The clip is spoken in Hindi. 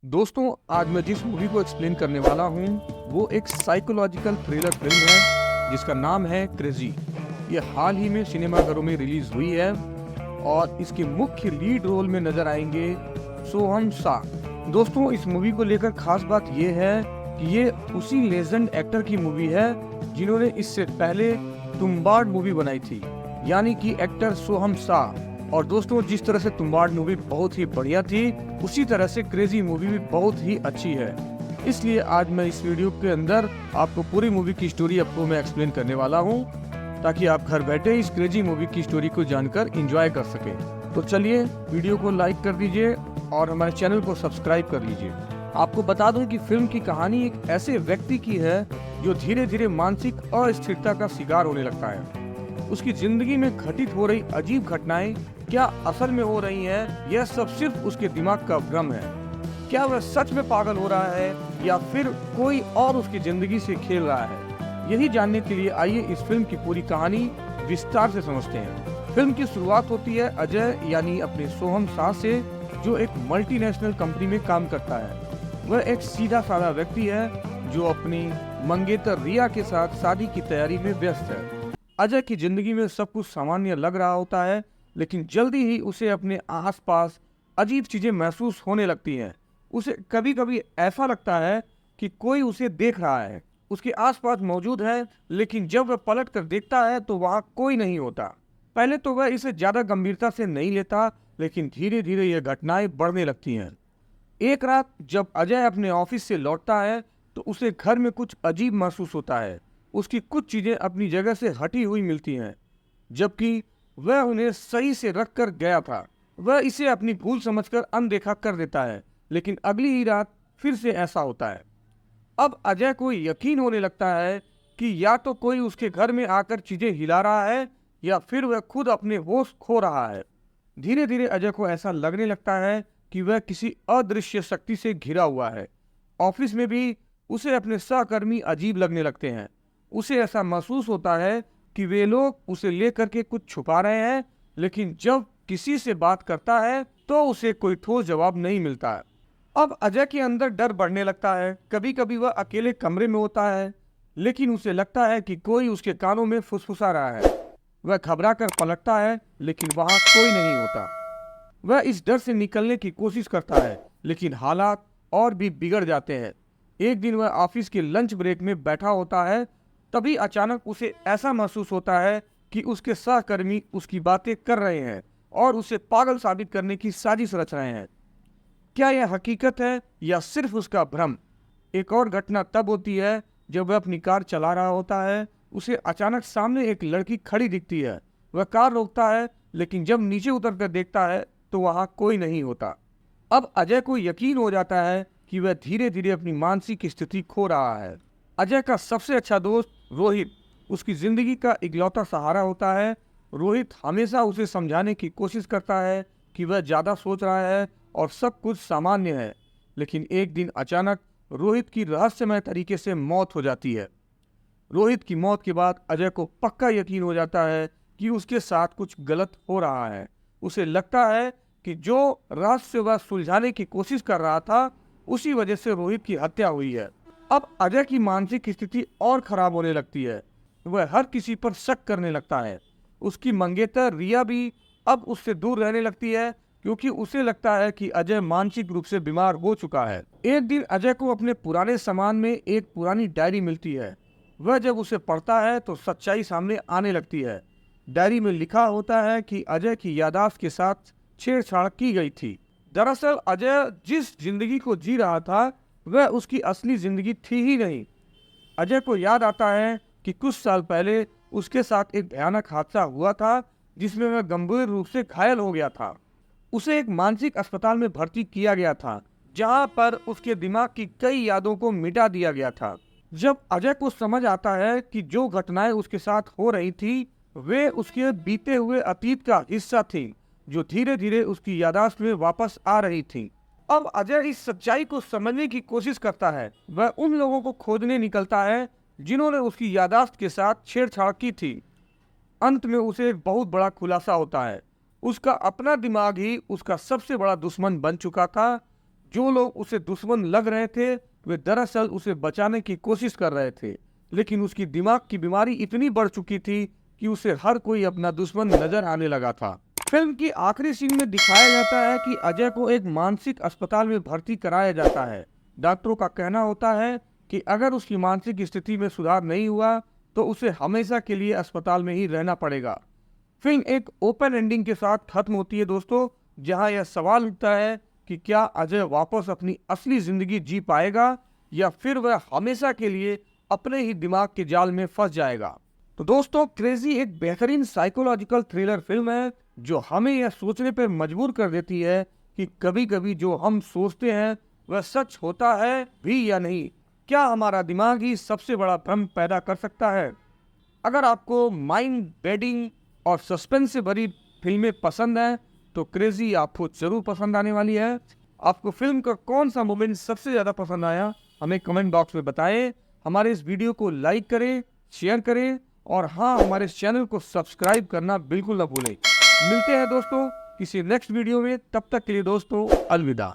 दोस्तों, आज मैं जिस मूवी को एक्सप्लेन करने वाला हूँ वो एक साइकोलॉजिकल थ्रिलर फिल्म है जिसका नाम है क्रेजी। ये हाल ही में सिनेमाघरों में रिलीज हुई है और इसके मुख्य लीड रोल में नजर आएंगे सोहम सा। दोस्तों, इस मूवी को लेकर खास बात ये है कि ये उसी लेजेंड एक्टर की मूवी है जिन्होंने इससे पहले तुम्बाड़ मूवी बनाई थी, यानी कि एक्टर सोहम सा। और दोस्तों, जिस तरह से तुम्बाड़ मूवी बहुत ही बढ़िया थी, उसी तरह से क्रेजी मूवी भी बहुत ही अच्छी है। इसलिए आज मैं इस वीडियो के अंदर आपको पूरी मूवी की स्टोरी आपको मैं एक्सप्लेन करने वाला हूँ, ताकि आप घर बैठे इस क्रेजी मूवी की स्टोरी को जानकर एंजॉय कर सके। तो चलिए, वीडियो को लाइक कर दीजिए और हमारे चैनल को सब्सक्राइब कर लीजिए। आपको बता दूं कि फिल्म की कहानी एक ऐसे व्यक्ति की है जो धीरे धीरे मानसिक अस्थिरता का शिकार होने लगता है। उसकी जिंदगी में घटित हो रही अजीब घटनाएं क्या असल में हो रही हैं, यह सब सिर्फ उसके दिमाग का भ्रम है। क्या वह सच में पागल हो रहा है या फिर कोई और उसकी जिंदगी से खेल रहा है? यही जानने के लिए आइए इस फिल्म की पूरी कहानी विस्तार से समझते हैं। फिल्म की शुरुआत होती है अजय यानी अपने सोहम शाह से, जो एक मल्टीनेशनल कंपनी में काम करता है। वह एक सीधा साधा व्यक्ति है जो अपनी मंगेतर रिया के साथ शादी की तैयारी में व्यस्त है। अजय की जिंदगी में सब कुछ सामान्य लग रहा होता है, लेकिन जल्दी ही उसे अपने आसपास अजीब चीजें महसूस होने लगती हैं। उसे कभी कभी ऐसा लगता है कि कोई उसे देख रहा है, उसके आसपास मौजूद है, लेकिन जब वह पलट कर देखता है तो वहां कोई नहीं होता। पहले तो वह इसे ज्यादा गंभीरता से नहीं लेता, लेकिन धीरे धीरे यह घटनाएं बढ़ने लगती हैं। एक रात जब अजय अपने ऑफिस से लौटता है तो उसे घर में कुछ अजीब महसूस होता है। उसकी कुछ चीजें अपनी जगह से हटी हुई मिलती हैं, जबकि वह उन्हें सही से रख कर गया था। वह इसे अपनी भूल समझकर अनदेखा कर देता है, लेकिन अगली ही रात फिर से ऐसा होता है। अब अजय को यकीन होने लगता है कि या तो कोई उसके घर में आकर चीजें हिला रहा है या फिर वह खुद अपने होश खो रहा है। धीरे धीरे अजय को ऐसा लगने लगता है कि वह किसी अदृश्य शक्ति से घिरा हुआ है। ऑफिस में भी उसे अपने सहकर्मी अजीब लगने लगते हैं। उसे ऐसा महसूस होता है कि वे लोग उसे लेकर के कुछ छुपा रहे हैं, लेकिन जब किसी से बात करता है तो उसे कोई ठोस जवाब नहीं मिलता है। अब अजय के अंदर डर बढ़ने लगता है। कभी कभी वह अकेले कमरे में होता है, लेकिन उसे लगता है कि कोई उसके कानों में फुसफुसा रहा है। वह घबरा कर पलटता है, लेकिन वहां कोई नहीं होता। वह इस डर से निकलने की कोशिश करता है, लेकिन हालात और भी बिगड़ जाते हैं। एक दिन वह ऑफिस के लंच ब्रेक में बैठा होता है, तभी अचानक उसे ऐसा महसूस होता है कि उसके सहकर्मी उसकी बातें कर रहे हैं और उसे पागल साबित करने की साजिश रच रहे हैं। क्या यह हकीकत है या सिर्फ उसका भ्रम? एक और घटना तब होती है जब वह अपनी कार चला रहा होता है। उसे अचानक सामने एक लड़की खड़ी दिखती है। वह कार रोकता है, लेकिन जब नीचे उतर कर देखता है तो वहां कोई नहीं होता। अब अजय को यकीन हो जाता है कि वह धीरे धीरे अपनी मानसिक स्थिति खो रहा है। अजय का सबसे अच्छा दोस्त रोहित उसकी जिंदगी का इकलौता सहारा होता है। रोहित हमेशा उसे समझाने की कोशिश करता है कि वह ज्यादा सोच रहा है और सब कुछ सामान्य है, लेकिन एक दिन अचानक रोहित की रहस्यमय तरीके से मौत हो जाती है। रोहित की मौत के बाद अजय को पक्का यकीन हो जाता है कि उसके साथ कुछ गलत हो रहा है। उसे लगता है कि जो रहस्य वह सुलझाने की कोशिश कर रहा था, उसी वजह से रोहित की हत्या हुई है। अब अजय की मानसिक स्थिति और खराब होने लगती है। वह हर किसी पर शक करने लगता है। उसकी मंगेतर रिया भी अब उससे दूर रहने लगती है, क्योंकि उसे लगता है कि अजय मानसिक रूप से बीमार हो चुका है। एक दिन अजय को अपने पुराने सामान में एक पुरानी डायरी मिलती है। वह जब उसे पढ़ता है तो सच्चाई सामने आने लगती है। डायरी में लिखा होता है कि अजय की याददाश्त के साथ छेड़छाड़ की गई थी। दरअसल अजय जिस जिंदगी को जी रहा था वह उसकी असली जिंदगी थी ही नहीं। अजय को याद आता है कि कुछ साल पहले उसके साथ एक भयानक हादसा हुआ था, जिसमें वह गंभीर रूप से घायल हो गया था। उसे एक मानसिक अस्पताल में भर्ती किया गया था, जहां पर उसके दिमाग की कई यादों को मिटा दिया गया था। जब अजय को समझ आता है कि जो घटनाएं उसके साथ हो रही थी वे उसके बीते हुए अतीत का हिस्सा थी, जो धीरे धीरे उसकी याददाश्त में वापस आ रही थी। अब अजय इस सच्चाई को समझने की कोशिश करता है। वह उन लोगों को खोजने निकलता है जिन्होंने उसकी याददाश्त के साथ छेड़छाड़ की थी। अंत में उसे एक बहुत बड़ा खुलासा होता है। उसका अपना दिमाग ही उसका सबसे बड़ा दुश्मन बन चुका था, जो लोग उसे दुश्मन लग रहे थे वे दरअसल उसे बचाने की कोशिश कर रहे थे, लेकिन उसकी दिमाग की बीमारी इतनी बढ़ चुकी थी कि उसे हर कोई अपना दुश्मन नजर आने लगा था। फिल्म की आखिरी सीन में दिखाया जाता है कि अजय को एक मानसिक अस्पताल में भर्ती कराया जाता है। डॉक्टरों का कहना होता है कि अगर उसकी मानसिक स्थिति में सुधार नहीं हुआ तो उसे हमेशा के लिए अस्पताल में ही रहना पड़ेगा। फिल्म एक ओपन एंडिंग के साथ खत्म होती है दोस्तों, जहां यह सवाल उठता है कि क्या अजय वापस अपनी असली जिंदगी जी पाएगा या फिर वह हमेशा के लिए अपने ही दिमाग के जाल में फंस जाएगा। तो दोस्तों, क्रेजी एक बेहतरीन साइकोलॉजिकल थ्रिलर फिल्म है जो हमें यह सोचने पर मजबूर कर देती है कि कभी कभी जो हम सोचते हैं वह सच होता है भी या नहीं। क्या हमारा दिमाग ही सबसे बड़ा भ्रम पैदा कर सकता है? अगर आपको माइंड बेडिंग और सस्पेंस से भरी फिल्में पसंद हैं तो क्रेजी आपको जरूर पसंद आने वाली है। आपको फिल्म का कौन सा मोमेंट सबसे ज़्यादा पसंद आया हमें कमेंट बॉक्स में बताएं। हमारे इस वीडियो को लाइक करें, शेयर करें और हाँ, हमारे इस चैनल को सब्सक्राइब करना बिल्कुल ना भूलें। मिलते हैं दोस्तों किसी नेक्स्ट वीडियो में, तब तक के लिए दोस्तों अलविदा।